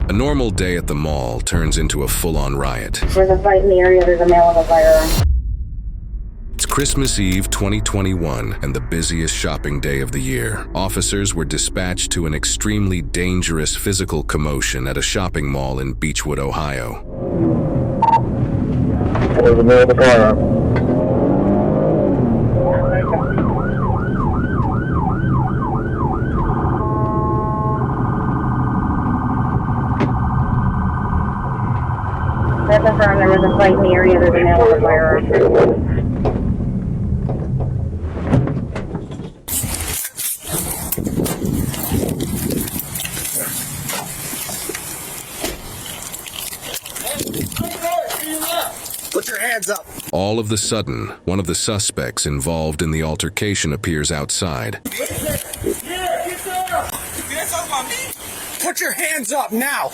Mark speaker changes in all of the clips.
Speaker 1: A normal day at the mall turns into a full-on riot.
Speaker 2: There's a fight in the area. There's a male with a firearm.
Speaker 1: It's Christmas Eve 2021 and the busiest shopping day of the year. Officers were dispatched to an extremely dangerous physical commotion at a shopping mall in Beechwood, Ohio.
Speaker 3: There's a male with a firearm.
Speaker 2: That's confirmed. There was a fight in the area. There's a male with a firearm.
Speaker 4: Put your hands up.
Speaker 1: All of the sudden, one of the suspects involved in the altercation appears outside.
Speaker 4: Put your hands up now.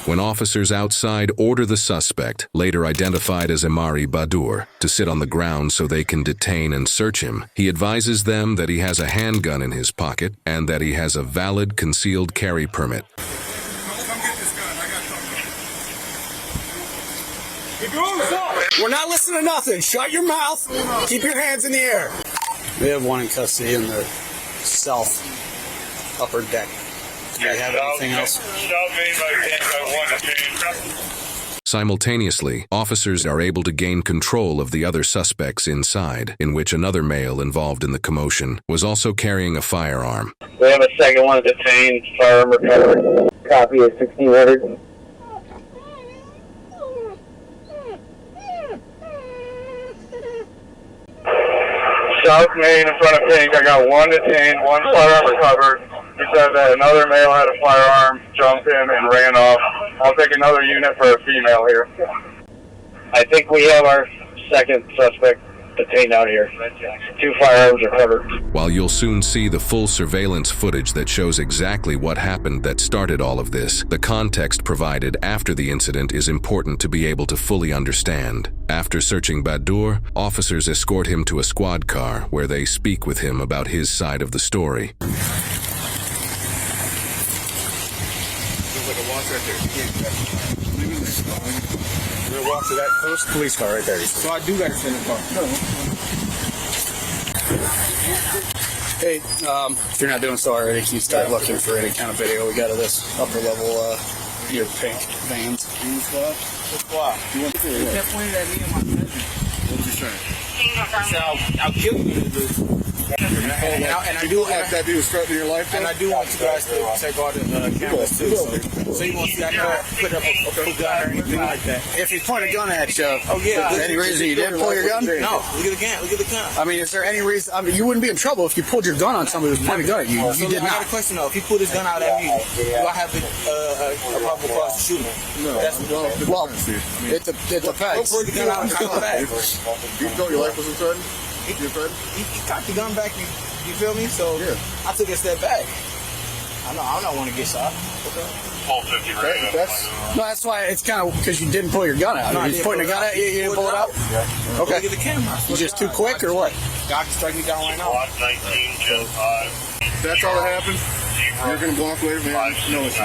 Speaker 1: When officers outside order the suspect, later identified as Amari Badur, to sit on the ground so they can detain and search him, he advises them that he has a handgun in his pocket and that he has a valid concealed carry permit.
Speaker 4: Come get this gun. I got something. We're not listening to nothing. Shut your mouth. Keep your hands in the air. We have one in custody in the south upper deck. Do you have anything else?
Speaker 1: Simultaneously, officers are able to gain control of the other suspects inside, in which another male involved in the commotion was also carrying a firearm.
Speaker 3: We have a second one detained, firearm recovered. Copy is 1600. South Main in front of Pink, I got one detained, one firearm recovered. He said that another male had a firearm, jumped in, and ran off. I'll take another unit for a female here. I think we have our second suspect detained out here. 2 firearms recovered.
Speaker 1: While you'll soon see the full surveillance footage that shows exactly what happened that started all of this, the context provided after the incident is important to be able to fully understand. After searching Badur, officers escort him to a squad car where they speak with him about his side of the story.
Speaker 4: We're gonna walk to that first police car right there. So I do gotta send a car. Hey, if you're not doing so already, can you start looking for any kind of video we got of this upper level, your pink vans? Why? You kept pointing at me and my cousin. What you saying? I'll kill you. And I do have that dude threatening your life. And I do want you guys to take all the cameras too. So you won't see I can't put up a gun or anything like that. If he's pointing a gun at you, oh yeah. Is there any reason you didn't pull your gun? No. Look at the gun. Look at the gun. I mean, is there any reason? I mean, you wouldn't be in trouble if you pulled your gun on somebody who was pointing a gun at you. You did not. I got a question though. If he pulled his gun out at me, do I have a probable cause to shoot him? No. Well, it depends. Pull the gun out and come back. You thought your life was threatened? He cocked the gun back, you feel me? So yeah. I took a step back. I don't want to get shot. Okay. That's why it's kind of because you didn't pull your gun out. No, he's pointing a gun at you, you didn't pull it out? Yeah. Okay. Look at the camera. You just too quick or what? God can strike me down right now. That's all that happened? You're going to walk away from it? No issues.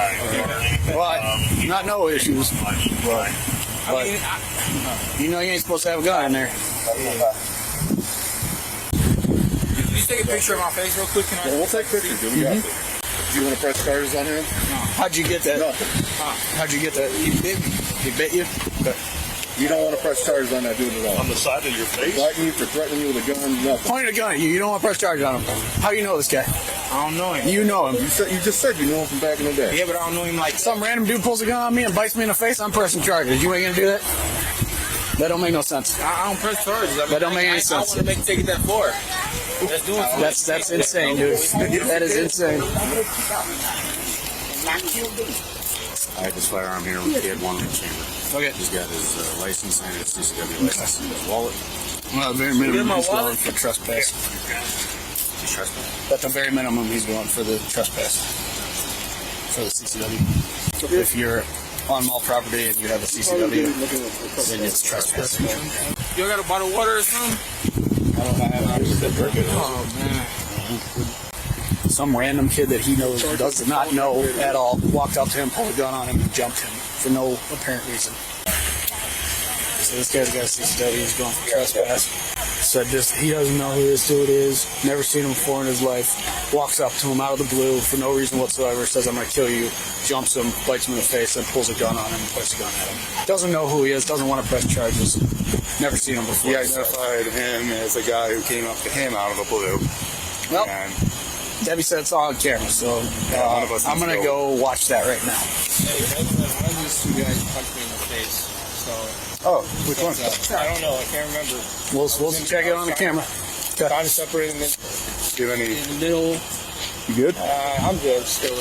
Speaker 4: Well, not no issues. But you know you ain't supposed to have a gun in there. Can you take a picture of my face real quick? Yeah, we'll take pictures. Do you want to press charges on him? No. How'd you get that? Nothing. How'd you get that? He bit me. He bit you? Okay. You don't want to press charges on that dude at all. On the side of your face? Biting you for threatening you with a gun, nothing. Pointing a gun at you. You don't want to press charges on him. How do you know this guy? I don't know him. You know him. You just said you know him from back in the day. Yeah, but I don't know him like some random dude pulls a gun on me and bites me in the face, I'm pressing charges. You ain't going to do that? That don't make no sense. I don't press charges. That don't make any sense. I want to take it that far. That's insane, dude. That is insane.
Speaker 5: I have his firearm here. He had one in the chamber.
Speaker 4: Okay.
Speaker 5: He's got his license and his CCW license in his wallet.
Speaker 4: Well, very minimum he's going for trespass.
Speaker 5: He's trespass?
Speaker 4: At the very minimum he's going for the trespass. For the CCW. If you're on mall property and you have a CCW, then it's trespassing.
Speaker 6: You got a bottle of water or something?
Speaker 4: I don't have.
Speaker 6: Oh man.
Speaker 4: Some random kid that he knows does not know at all walked up to him, pulled a gun on him, and jumped him for no apparent reason. So this guy's got a CCW. He's going for trespass. Said he doesn't know who this dude is. Never seen him before in his life. Walks up to him out of the blue for no reason whatsoever. Says, "I'm gonna kill you." Jumps him, bites him in the face, and pulls a gun on him and points a gun at him. Doesn't know who he is. Doesn't want to press charges. Never seen him before.
Speaker 7: He identified him as the guy who came up to him out of the blue.
Speaker 4: Well,
Speaker 7: And
Speaker 4: Debbie said it's all on camera, so
Speaker 7: one of us
Speaker 4: I'm gonna
Speaker 7: needs to
Speaker 4: go watch that right now.
Speaker 6: Hey, one of these two guys punched me in the face. So
Speaker 7: oh, which one?
Speaker 6: I don't know. I can't remember.
Speaker 4: We'll check it on the camera.
Speaker 6: Kind of separated in
Speaker 7: Do you have any?
Speaker 6: the middle.
Speaker 7: You good?
Speaker 6: I'm good still.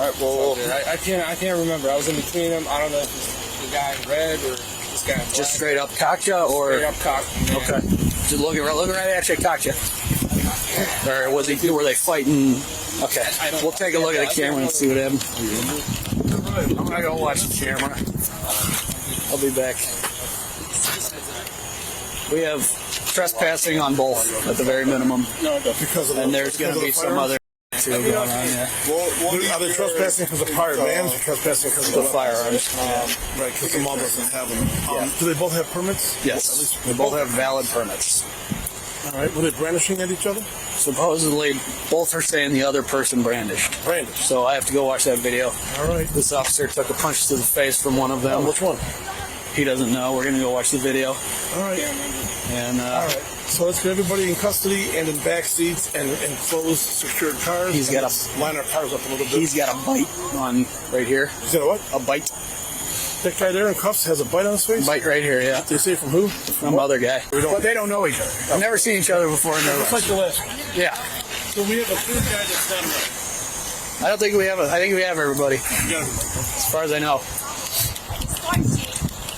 Speaker 7: All right. Well,
Speaker 6: I can't remember. I was in between them. I don't know if it's the guy in red or this guy in black.
Speaker 4: Just straight up cocked ya, or
Speaker 6: Straight up cocked. Man.
Speaker 4: okay, just looking right at you, cocked ya. Or were they fighting? Okay, we'll take a look at the camera and see what happened. I'm gonna go watch the camera. I'll be back. We have trespassing on both at the very minimum,
Speaker 7: because of
Speaker 4: and there's going to be some other too going on there.
Speaker 7: Well, are they trespassing because of prior bans or trespassing because of
Speaker 4: The firearms.
Speaker 7: Right, because the mall doesn't have them. Do they both have permits?
Speaker 4: Yes, they both have valid permits.
Speaker 7: All right. Were they brandishing at each other?
Speaker 4: Supposedly, both are saying the other person brandished.
Speaker 7: Brandished.
Speaker 4: So I have to go watch that video.
Speaker 7: All right.
Speaker 4: This officer took a punch to the face from one of them.
Speaker 7: Which one?
Speaker 4: He doesn't know. We're going to go watch the video.
Speaker 7: All right.
Speaker 4: And
Speaker 7: All right. So let's get everybody in custody and in back seats and in closed, secured cars.
Speaker 4: He's got
Speaker 7: Let's line our cars up a little bit.
Speaker 4: he's got a bite on right here.
Speaker 7: He's got a what?
Speaker 4: A bite.
Speaker 7: That guy there in cuffs has a bite on his face?
Speaker 4: Bite right here, yeah.
Speaker 7: They say from who?
Speaker 4: From other guy. But they don't know each other. I've never seen each other before in their
Speaker 7: Looks like
Speaker 4: lives.
Speaker 7: the last one.
Speaker 4: Yeah.
Speaker 7: So we have a third guy that's done right.
Speaker 4: I don't think we have I think we have everybody. As far as I know.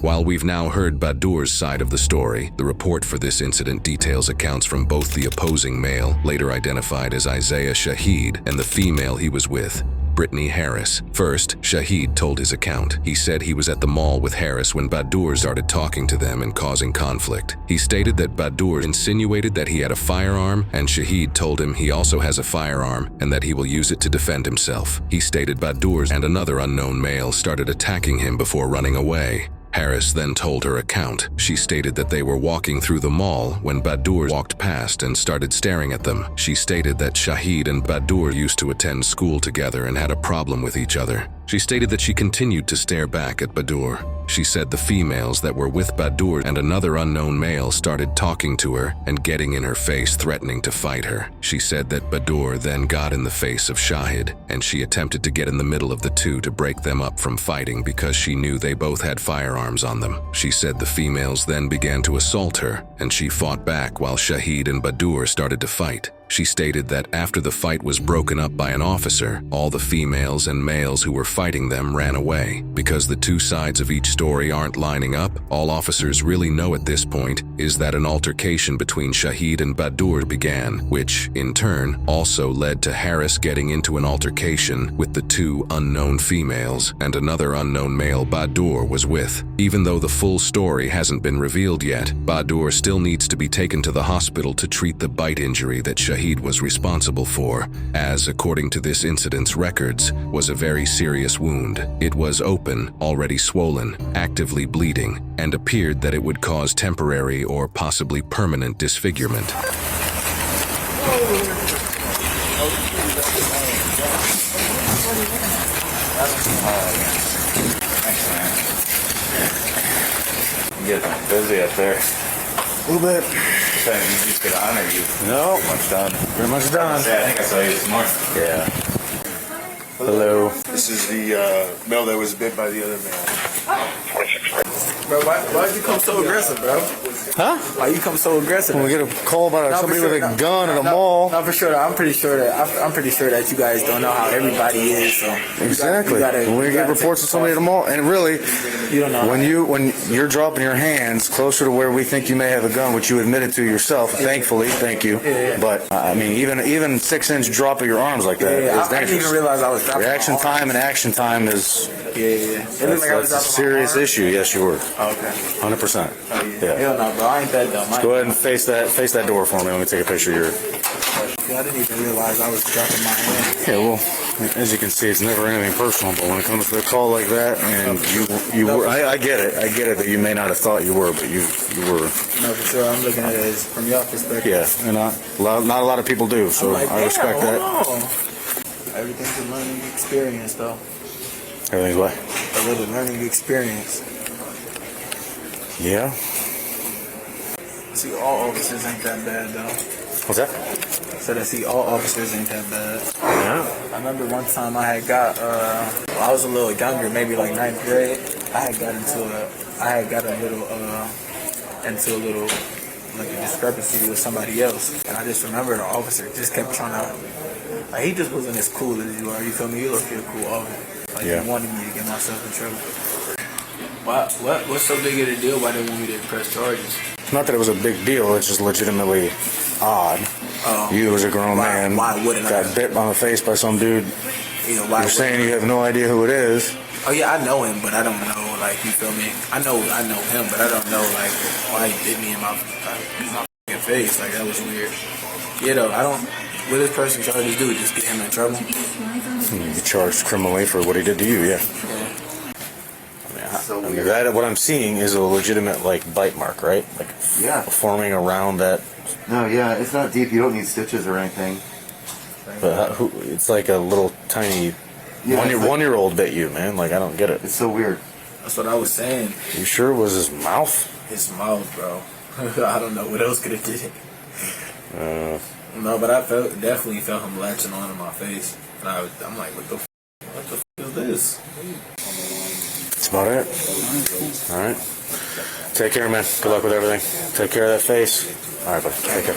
Speaker 1: While we've now heard Badur's side of the story, the report for this incident details accounts from both the opposing male, later identified as Isaiah Shaheed, and the female he was with, Brittany Harris. First, Shaheed told his account. He said he was at the mall with Harris when Badur started talking to them and causing conflict. He stated that Badur insinuated that he had a firearm, and Shaheed told him he also has a firearm and that he will use it to defend himself. He stated Badur and another unknown male started attacking him before running away. Harris then told her account. She stated that they were walking through the mall when Badur walked past and started staring at them. She stated that Shaheed and Badur used to attend school together and had a problem with each other. She stated that she continued to stare back at Badur. She said the females that were with Badur and another unknown male started talking to her and getting in her face, threatening to fight her. She said that Badur then got in the face of Shahid, and she attempted to get in the middle of the two to break them up from fighting because she knew they both had firearms on them. She said the females then began to assault her, and she fought back while Shaheed and Badur started to fight. She stated that after the fight was broken up by an officer, all the females and males who were fighting them ran away. Because the two sides of each story aren't lining up, all officers really know at this point is that an altercation between Shaheed and Badur began, which, in turn, also led to Harris getting into an altercation with the two unknown females and another unknown male Badur was with. Even though the full story hasn't been revealed yet, Badur still needs to be taken to the hospital to treat the bite injury that Shaheed was responsible for, as, according to this incident's records, was a very serious wound. It was open, already swollen, actively bleeding, and appeared that it would cause temporary or possibly permanent disfigurement.
Speaker 5: Getting busy up there.
Speaker 7: A little bit.
Speaker 5: Saying you just gonna honor you.
Speaker 7: No.
Speaker 5: Pretty much done.
Speaker 7: Pretty much done.
Speaker 5: Yeah, I think I saw you this morning.
Speaker 7: Yeah. Hello. This is the male that was bit by the other male.
Speaker 6: Bro, why'd you come so aggressive, bro?
Speaker 8: Huh?
Speaker 6: Why you come so aggressive?
Speaker 8: When we get a call about somebody with a gun at a mall.
Speaker 6: No, for sure. I'm pretty sure that you guys don't know how everybody is. So
Speaker 8: Exactly. When we get reports of somebody at a mall, and really,
Speaker 6: you don't know
Speaker 8: when you're dropping your hands closer to where we think you may have a gun, which you admitted to yourself, thankfully, thank you.
Speaker 6: Yeah.
Speaker 8: But I mean, even 6-inch drop of your arms like that is dangerous.
Speaker 6: I didn't even realize I was dropping
Speaker 8: Reaction
Speaker 6: my
Speaker 8: time and action time is
Speaker 6: That's
Speaker 8: a serious issue. Yes, you were.
Speaker 6: Oh, okay.
Speaker 8: 100%.
Speaker 6: Yeah. Hell no, bro. I ain't that dumb.
Speaker 8: Go ahead and face that door for me. Let me take a picture of your.
Speaker 6: I didn't even realize I was dropping my hand.
Speaker 8: Yeah, well, as you can see, it's never anything personal. But when it comes to a call like that, and you were, I get it that you may not have thought you were, but you were.
Speaker 6: No, for sure. I'm looking at it as from your perspective.
Speaker 8: Yeah, and not a lot of people do, so I respect that.
Speaker 6: Everything's a learning experience, though.
Speaker 8: Everything's what?
Speaker 6: A little learning experience.
Speaker 8: Yeah.
Speaker 6: See, all officers ain't that bad, though.
Speaker 8: What's that?
Speaker 6: I see all officers ain't that bad.
Speaker 8: Yeah.
Speaker 6: I remember one time I had got, I was a little younger, maybe like 9th grade. I had got a little like a discrepancy with somebody else. And I just remember the officer just kept trying to, like, he just wasn't as cool as you are. You feel me? You look like a cool officer. Like, he wanted me to get myself in trouble. What's so big of a deal? Why they want me to press charges?
Speaker 8: Not that it was a big deal. It's just legitimately odd. You as a grown man got bit on the face by some dude. You're saying you have no idea who it is.
Speaker 6: Oh yeah, I know him, but I don't know. Like, you feel me? I know him, but I don't know like why he bit me in my face. Like, that was weird. You know, I don't. What this person charges do? Just get him in trouble?
Speaker 8: You charged criminally for what he did to you. Yeah. I mean, that what I'm seeing is a legitimate like bite mark, right? Like forming around that.
Speaker 5: No, yeah, it's not deep. You don't need stitches or anything.
Speaker 8: But it's like a little tiny one-year-old bit you, man. Like, I don't get it.
Speaker 5: It's so weird.
Speaker 6: That's what I was saying.
Speaker 8: You sure it was his mouth?
Speaker 6: His mouth, bro. I don't know what else could have did it. No, but I definitely felt him latching onto my face. And I'm like, what the f is this?
Speaker 8: That's about it. All right. Take care, man. Good luck with everything. Take care of that face. All right, buddy. Take care.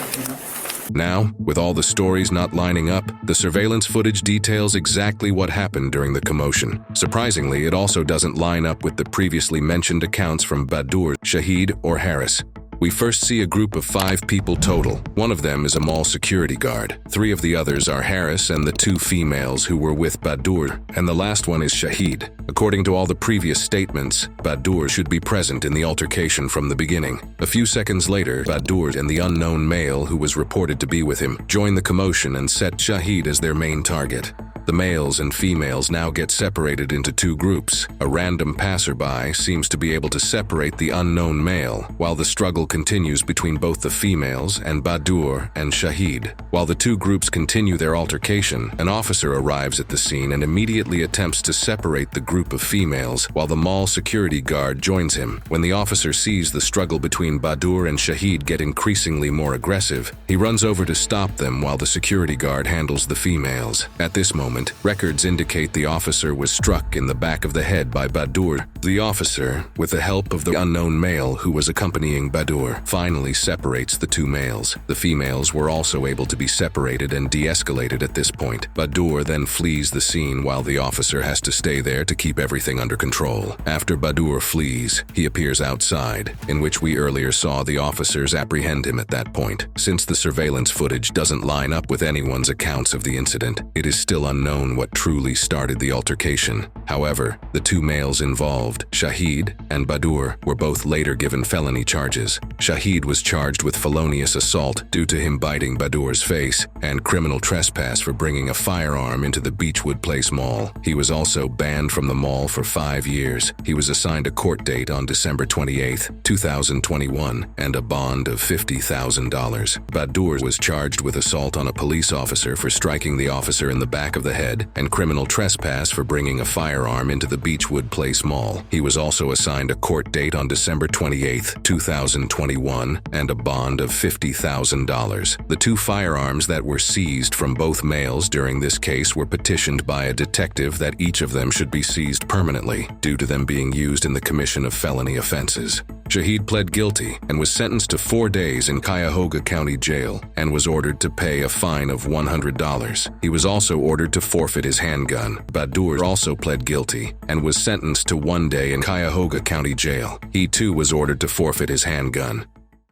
Speaker 1: Now, with all the stories not lining up, the surveillance footage details exactly what happened during the commotion. Surprisingly, it also doesn't line up with the previously mentioned accounts from Badur, Shahid, or Harris. We first see a group of 5 people total. One of them is a mall security guard. 3 of the others are Harris and the 2 females who were with Badur, and the last one is Shahid. According to all the previous statements, Badur should be present in the altercation from the beginning. A few seconds later, Badur and the unknown male who was reported to be with him join the commotion and set Shahid as their main target. The males and females now get separated into 2 groups. A random passerby seems to be able to separate the unknown male, while the struggle continues between both the females and Badur and Shahid. While the 2 groups continue their altercation, an officer arrives at the scene and immediately attempts to separate the group of females, while the mall security guard joins him. When the officer sees the struggle between Badur and Shahid get increasingly more aggressive, he runs over to stop them while the security guard handles the females. At this moment, records indicate the officer was struck in the back of the head by Badur. The officer, with the help of the unknown male who was accompanying Badur, finally separates the 2 males. The females were also able to be separated and de-escalated at this point. Badur then flees the scene while the officer has to stay there to keep everything under control. After Badur flees, he appears outside, in which we earlier saw the officers apprehend him at that point. Since the surveillance footage doesn't line up with anyone's accounts of the incident, it is still unknown what truly started the altercation. However, the 2 males involved, Shahid and Badur, were both later given felony charges. Shahid was charged with felonious assault due to him biting Badur's face, and criminal trespass for bringing a firearm into the Beechwood Place Mall. He was also banned from the mall for 5 years. He was assigned a court date on December 28, 2021, and a bond of $50,000. Badur was charged with assault on a police officer for striking the officer in the back of the the head, and criminal trespass for bringing a firearm into the Beechwood Place Mall. He was also assigned a court date on December 28, 2021, and a bond of $50,000. The 2 firearms that were seized from both males during this case were petitioned by a detective that each of them should be seized permanently due to them being used in the commission of felony offenses. Shahid pled guilty and was sentenced to 4 days in Cuyahoga County Jail and was ordered to pay a fine of $100. He was also ordered to forfeit his handgun. Badur also pled guilty and was sentenced to 1 day in Cuyahoga County Jail. He too was ordered to forfeit his handgun.